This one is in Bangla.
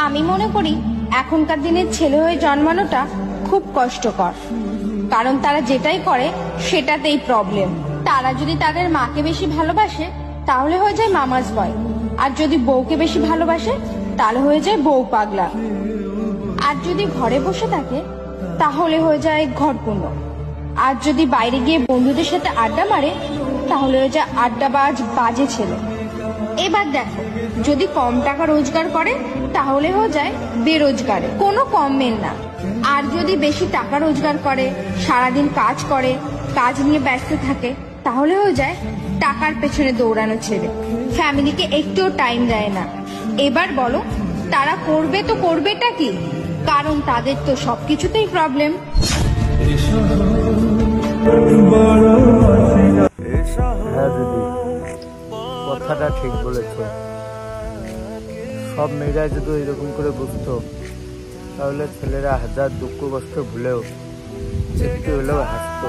আমি মনে করি এখনকার দিনের ছেলে হয়ে জন্মানোটা খুব কষ্টকর, কারণ তারা যেটাই করে সেটাতেই প্রবলেম। তারা যদি তাদের মাকে বেশি ভালোবাসে তাহলে হয়ে যায় মামাজ বয়, আর যদি বউকে বেশি ভালোবাসে তাহলে হয়ে যায় বউ পাগলা, আর যদি ঘরে বসে থাকে তাহলে হয়ে যায় ঘরকুনো, আর যদি বাইরে গিয়ে বন্ধুদের সাথে আড্ডা মারে তাহলে হয়ে যায় আড্ডাবাজ বাজে ছেলে। এবার দেখো, যদি কম টাকা রোজগার করে তাহলে হয়ে যায় বেরোজগারে, কোনো কমের না। আর যদি বেশি টাকা রোজগার করে, সারাদিন কাজ করে, কাজ নিয়ে ব্যস্ত থাকে, তাহলে হয়ে যায় টাকার পেছনে দৌড়ানো ছেলে, ফ্যামিলিকে একটুও টাইম দেয় না। এবার বলো তারা করবে তো করবেটা কি? কারণ তাদের তো সবকিছুতেই প্রবলেম। হ্যাঁ দিদি, কথাটা ঠিক বলেছ। সব মেয়েরা যদি এরকম করে বুঝতো তাহলে ছেলেরা হাজার দুঃখ কষ্ট ভুলেও একটু হলেও হাসতো।